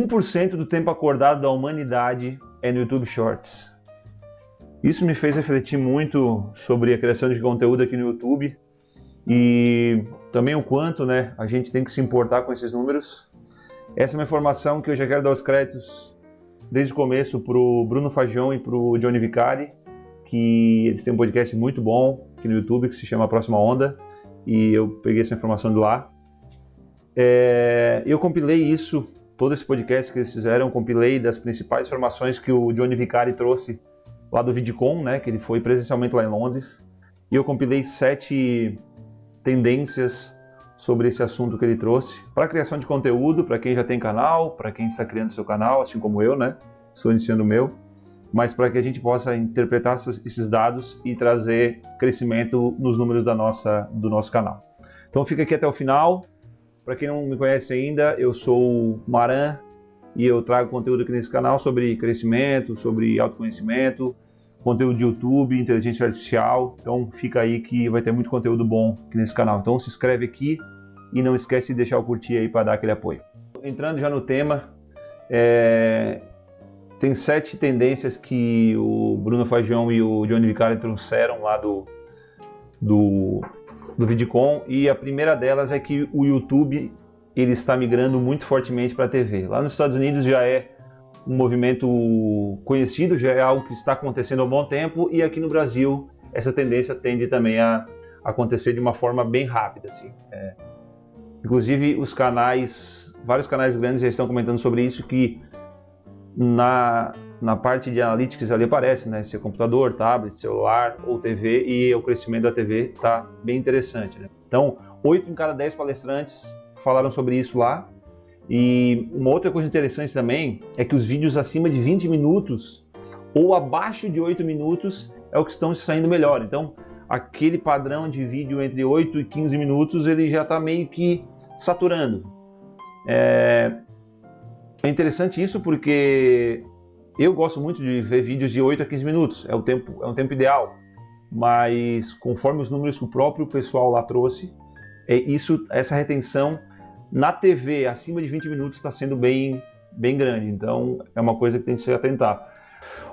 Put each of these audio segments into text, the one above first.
1% do tempo acordado da humanidade é no YouTube Shorts. Isso me fez refletir muito sobre a criação de conteúdo aqui no YouTube e também o quanto, né, a gente tem que se importar com esses números. Essa é uma informação que eu já quero dar os créditos desde o começo para o Bruno Fagion e para o Johnny Vicari, que eles têm um podcast muito bom aqui no YouTube que se chama A Próxima Onda, e eu peguei essa informação de lá. Eu compilei isso, todo esse podcast que eles fizeram, compilei das principais informações que o Johnny Vicari trouxe lá do VidCon, né, que ele foi presencialmente lá em Londres, e eu compilei 7 tendências sobre esse assunto que ele trouxe para a criação de conteúdo, para quem já tem canal, para quem está criando seu canal, assim como eu, né, estou iniciando o meu, mas para que a gente possa interpretar esses dados e trazer crescimento nos números do nosso canal. Então fica aqui até o final. Para quem não me conhece ainda, eu sou o Maran e eu trago conteúdo aqui nesse canal sobre crescimento, sobre autoconhecimento, conteúdo de YouTube, inteligência artificial. Então fica aí que vai ter muito conteúdo bom aqui nesse canal. Então se inscreve aqui e não esquece de deixar o curtir aí para dar aquele apoio. Entrando já no tema, tem 7 tendências que o Bruno Fagion e o Johnny Vicari trouxeram lá do VidCon, e a primeira delas é que o YouTube ele está migrando muito fortemente para a TV. Lá nos Estados Unidos já é um movimento conhecido, já é algo que está acontecendo há um bom tempo, e aqui no Brasil essa tendência tende também a acontecer de uma forma bem rápida, assim. Inclusive vários canais grandes já estão comentando sobre isso, que na parte de analytics ali aparece, né, se é computador, tablet, celular ou TV, e o crescimento da TV está bem interessante, né? Então, 8 em cada 10 palestrantes falaram sobre isso lá. E uma outra coisa interessante também é que os vídeos acima de 20 minutos ou abaixo de 8 minutos é o que estão se saindo melhor. Então, aquele padrão de vídeo entre 8 e 15 minutos, ele já está meio que saturando. É interessante isso porque eu gosto muito de ver vídeos de 8 a 15 minutos, é um tempo ideal, mas conforme os números que o próprio pessoal lá trouxe, essa retenção na TV acima de 20 minutos está sendo bem grande, então é uma coisa que tem que se atentar.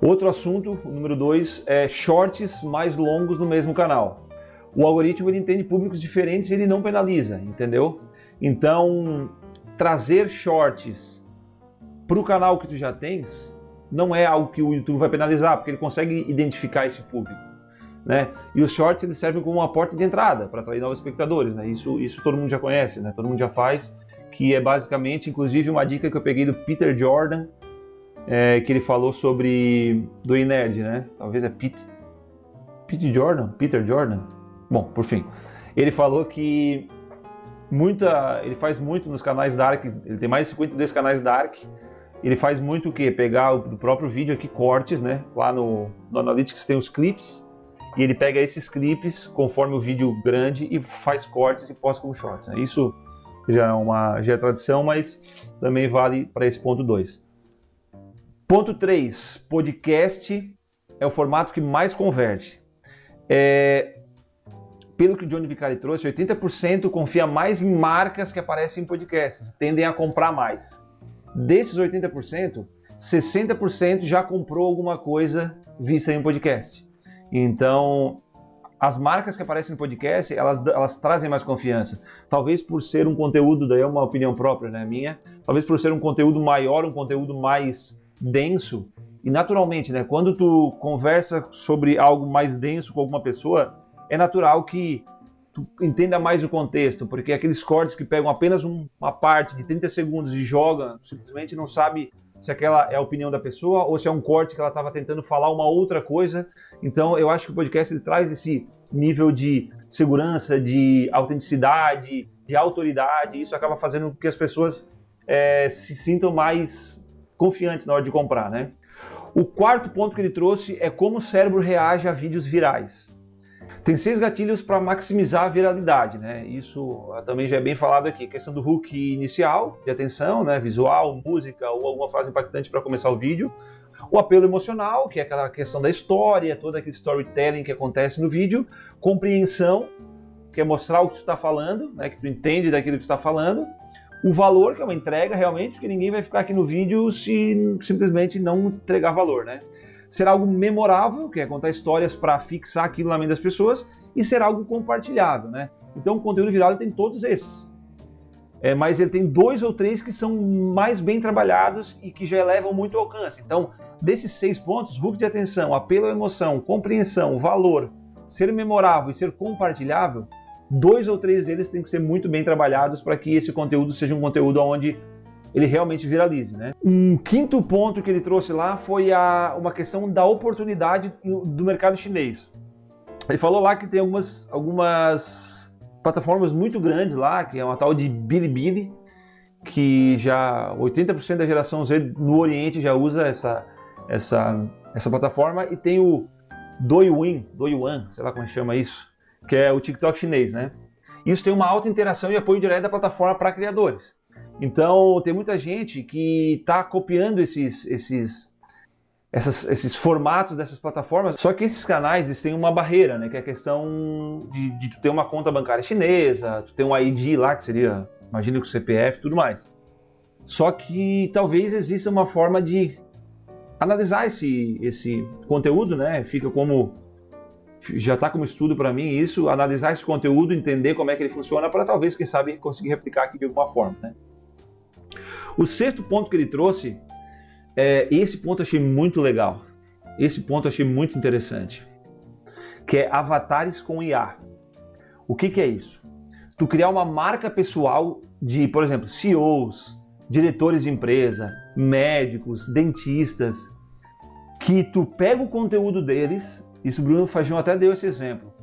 Outro assunto, o número 2, é shorts mais longos no mesmo canal. O algoritmo ele entende públicos diferentes e ele não penaliza, entendeu? Então, trazer shorts para o canal que tu já tens não é algo que o YouTube vai penalizar, porque ele consegue identificar esse público, né? E os shorts eles servem como uma porta de entrada para atrair novos espectadores, né? Isso todo mundo já conhece, né? Todo mundo já faz, que é basicamente, inclusive, uma dica que eu peguei do Peter Jordan, que ele falou sobre do E-Nerd, né? Talvez é Peter Jordan? Bom, por fim, ele falou que ele faz muito nos canais Dark, ele tem mais de 52 canais Dark. Ele faz muito o quê? Pegar do próprio vídeo aqui, cortes, né? Lá no Analytics tem os clips, e ele pega esses clipes conforme o vídeo grande e faz cortes e posta como shorts, né? Isso já é tradição, mas também vale para esse ponto 2. Ponto 3, podcast é o formato que mais converte. Pelo que o Johnny Vicari trouxe, 80% confia mais em marcas que aparecem em podcasts, tendem a comprar mais. Desses 80%, 60% já comprou alguma coisa vista em um podcast. Então, as marcas que aparecem no podcast, elas trazem mais confiança. Talvez por ser um conteúdo, daí é uma opinião própria, né, minha, talvez por ser um conteúdo maior, um conteúdo mais denso, e naturalmente, né, quando tu conversa sobre algo mais denso com alguma pessoa, é natural que tu entenda mais o contexto, porque aqueles cortes que pegam apenas uma parte de 30 segundos e jogam, simplesmente não sabe se aquela é a opinião da pessoa ou se é um corte que ela estava tentando falar uma outra coisa. Então eu acho que o podcast ele traz esse nível de segurança, de autenticidade, de autoridade, e isso acaba fazendo com que as pessoas se sintam mais confiantes na hora de comprar, né? O quarto ponto que ele trouxe é como o cérebro reage a vídeos virais. Tem 6 gatilhos para maximizar a viralidade, né? Isso também já é bem falado aqui. A questão do hook inicial, de atenção, né? Visual, música ou alguma frase impactante para começar o vídeo. O apelo emocional, que é aquela questão da história, todo aquele storytelling que acontece no vídeo. Compreensão, que é mostrar o que tu está falando, né? Que tu entende daquilo que tu está falando. o valor, que é uma entrega realmente, porque ninguém vai ficar aqui no vídeo se simplesmente não entregar valor, né? Será algo memorável, que é contar histórias para fixar aquilo na mente das pessoas, e será algo compartilhável, né? Então o conteúdo viral tem todos esses. Mas ele tem 2 ou 3 que são mais bem trabalhados e que já elevam muito o alcance. Então, desses 6 pontos, hook de atenção, apelo à emoção, compreensão, valor, ser memorável e ser compartilhável, 2 ou 3 deles têm que ser muito bem trabalhados para que esse conteúdo seja um conteúdo onde ele realmente viralize, né? Um quinto ponto que ele trouxe lá foi uma questão da oportunidade do mercado chinês. Ele falou lá que tem algumas plataformas muito grandes lá, que é uma tal de Bilibili, que já 80% da geração Z no Oriente já usa essa plataforma, e tem o Douyin, sei lá como chama isso, que é o TikTok chinês, né? Isso tem uma alta interação e apoio direto da plataforma para criadores. Então, tem muita gente que está copiando esses formatos dessas plataformas, só que esses canais eles têm uma barreira, né? Que é a questão de tu ter uma conta bancária chinesa, tu ter um ID lá, que seria, imagina, com CPF e tudo mais. Só que talvez exista uma forma de analisar esse conteúdo, né? Já está como estudo para mim isso, analisar esse conteúdo, entender como é que ele funciona, para talvez, quem sabe, conseguir replicar aqui de alguma forma, né? O sexto ponto que ele trouxe, esse ponto eu achei muito legal, esse ponto eu achei muito interessante, que é avatares com IA. O que é isso? Tu criar uma marca pessoal de, por exemplo, CEOs, diretores de empresa, médicos, dentistas, que tu pega o conteúdo deles, isso o Bruno Fajão até deu esse exemplo,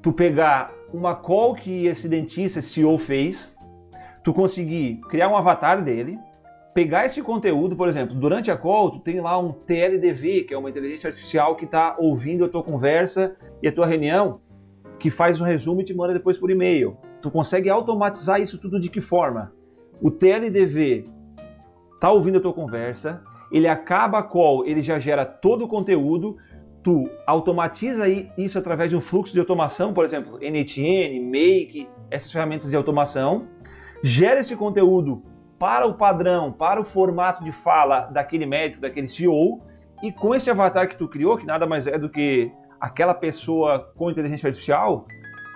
tu pegar uma call que esse dentista, esse CEO fez, tu conseguir criar um avatar dele, pegar esse conteúdo, por exemplo, durante a call, tu tem lá um TLDV, que é uma inteligência artificial que está ouvindo a tua conversa e a tua reunião, que faz um resumo e te manda depois por e-mail. Tu consegue automatizar isso tudo de que forma? O TLDV está ouvindo a tua conversa, ele acaba a call, ele já gera todo o conteúdo, tu automatiza isso através de um fluxo de automação, por exemplo, NTN, Make, essas ferramentas de automação, gera esse conteúdo para o padrão, para o formato de fala daquele médico, daquele CEO, e com esse avatar que tu criou, que nada mais é do que aquela pessoa com inteligência artificial,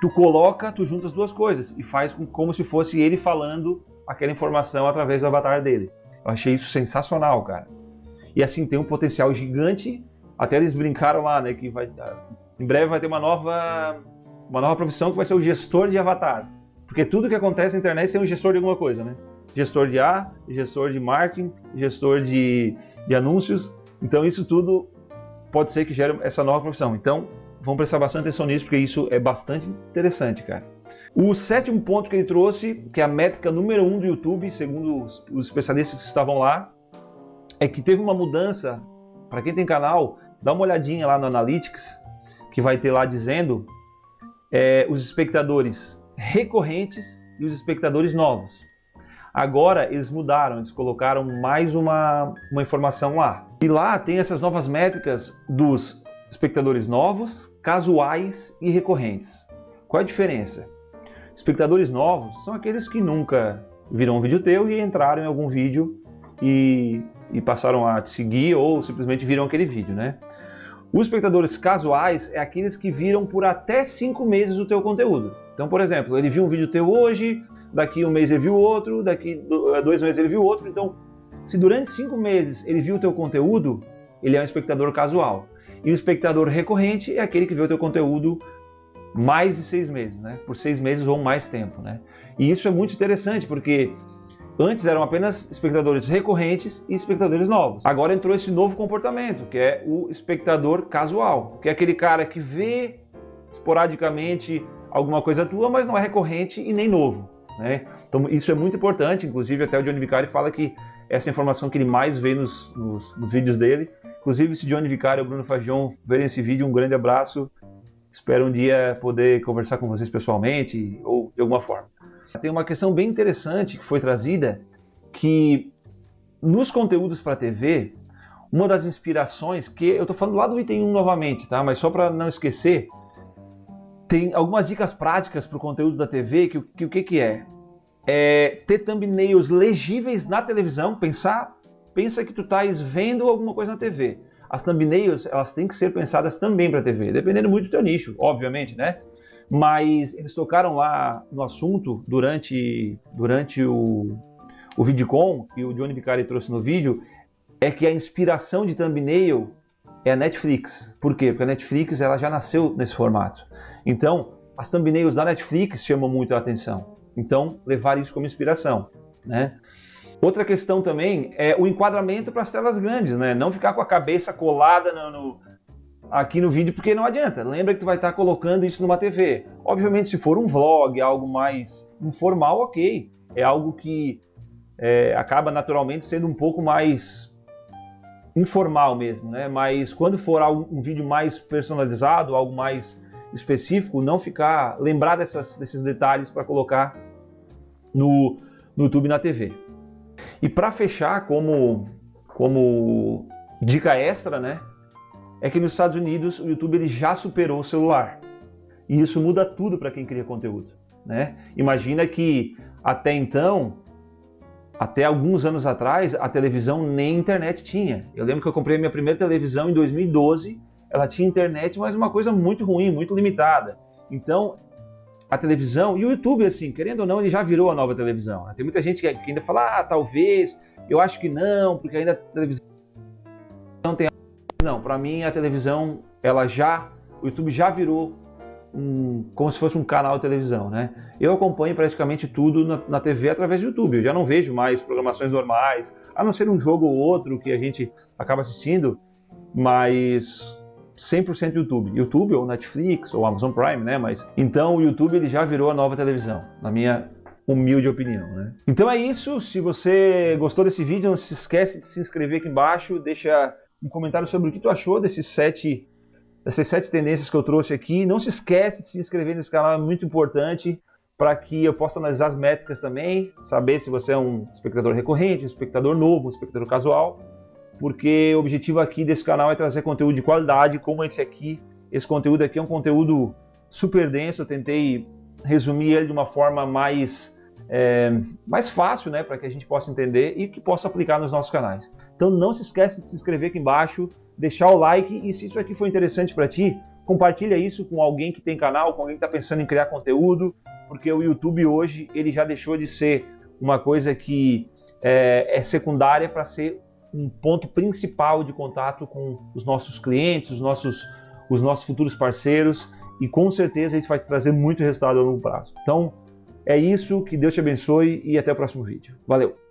tu junta as duas coisas e faz como se fosse ele falando aquela informação através do avatar dele. Eu achei isso sensacional, cara. E assim, tem um potencial gigante, até eles brincaram lá, né, que em breve vai ter uma nova profissão que vai ser o gestor de avatar. Porque tudo que acontece na internet tem um gestor de alguma coisa, né? Gestor de A, gestor de marketing, gestor de anúncios. Então isso tudo pode ser que gere essa nova profissão. Então vamos prestar bastante atenção nisso, porque isso é bastante interessante, cara. O sétimo ponto que ele trouxe, que é a métrica número 1 do YouTube, segundo os especialistas que estavam lá, é que teve uma mudança. Para quem tem canal, dá uma olhadinha lá no Analytics, que vai ter lá dizendo os espectadores recorrentes e os espectadores novos. Agora eles mudaram, eles colocaram mais uma informação lá. E lá tem essas novas métricas dos espectadores novos, casuais e recorrentes. Qual é a diferença? Espectadores novos são aqueles que nunca viram um vídeo teu e entraram em algum vídeo e passaram a te seguir ou simplesmente viram aquele vídeo, né? Os espectadores casuais é aqueles que viram por até 5 meses o teu conteúdo. Então, por exemplo, ele viu um vídeo teu hoje, daqui um mês ele viu outro, daqui 2 meses ele viu outro. Então, se durante 5 meses ele viu o teu conteúdo, ele é um espectador casual. E o espectador recorrente é aquele que vê o teu conteúdo mais de 6 meses, né? Por 6 meses ou mais tempo, né? E isso é muito interessante, porque antes eram apenas espectadores recorrentes e espectadores novos. Agora entrou esse novo comportamento, que é o espectador casual, que é aquele cara que vê esporadicamente alguma coisa tua, mas não é recorrente e nem novo, né? Então isso é muito importante, inclusive até o Johnny Vicari fala que essa informação que ele mais vê nos vídeos dele. Inclusive, se Johnny Vicari ou Bruno Fajão verem esse vídeo, um grande abraço. Espero um dia poder conversar com vocês pessoalmente ou de alguma forma. Tem uma questão bem interessante que foi trazida, que nos conteúdos para TV, uma das inspirações, que eu estou falando lá do item 1 novamente, tá? Mas só para não esquecer, tem algumas dicas práticas para o conteúdo da TV, que o que é? ter thumbnails legíveis na televisão, pensa que tu estás vendo alguma coisa na TV. As thumbnails, elas têm que ser pensadas também para a TV, dependendo muito do teu nicho, obviamente, né? Mas eles tocaram lá no assunto durante o VidCon, que o Johnny Vicari trouxe no vídeo, é que a inspiração de thumbnail é a Netflix. Por quê? Porque a Netflix ela já nasceu nesse formato. Então, as thumbnails da Netflix chamam muito a atenção. Então, levar isso como inspiração, né? Outra questão também é o enquadramento para as telas grandes, né? Não ficar com a cabeça colada aqui no vídeo, porque não adianta. Lembra que tu vai estar colocando isso numa TV. Obviamente, se for um vlog, algo mais informal, ok. É algo que acaba naturalmente sendo um pouco mais informal mesmo, né? Mas quando for um vídeo mais personalizado, algo mais específico, não lembrar desses detalhes para colocar no YouTube e na TV. E para fechar, como dica extra, né? É que nos Estados Unidos o YouTube ele já superou o celular. E isso muda tudo para quem cria conteúdo, né? Imagina que até então, até alguns anos atrás, a televisão nem internet tinha. Eu lembro que eu comprei a minha primeira televisão em 2012, ela tinha internet, mas uma coisa muito ruim, muito limitada. Então, a televisão e o YouTube, assim, querendo ou não, ele já virou a nova televisão. Tem muita gente que ainda fala, talvez, eu acho que não, porque ainda a televisão tem... Não, para mim a televisão, o YouTube já virou como se fosse um canal de televisão, né? Eu acompanho praticamente tudo na TV através do YouTube. Eu já não vejo mais programações normais, a não ser um jogo ou outro que a gente acaba assistindo, mas 100% YouTube. YouTube ou Netflix ou Amazon Prime, né? Mas então o YouTube ele já virou a nova televisão, na minha humilde opinião, né? Então é isso. Se você gostou desse vídeo, não se esquece de se inscrever aqui embaixo, deixa um comentário sobre o que tu achou dessas 7 tendências que eu trouxe aqui. Não se esquece de se inscrever nesse canal, é muito importante para que eu possa analisar as métricas também, saber se você é um espectador recorrente, um espectador novo, um espectador casual, porque o objetivo aqui desse canal é trazer conteúdo de qualidade como esse aqui. Esse conteúdo aqui é um conteúdo super denso, eu tentei resumir ele de uma forma mais fácil, né, para que a gente possa entender e que possa aplicar nos nossos canais. Então não se esquece de se inscrever aqui embaixo, deixar o like e se isso aqui foi interessante para ti, compartilha isso com alguém que tem canal, com alguém que está pensando em criar conteúdo, porque o YouTube hoje ele já deixou de ser uma coisa que é secundária para ser um ponto principal de contato com os nossos clientes, os nossos futuros parceiros, e com certeza isso vai te trazer muito resultado a longo prazo. Então é isso, que Deus te abençoe e até o próximo vídeo. Valeu!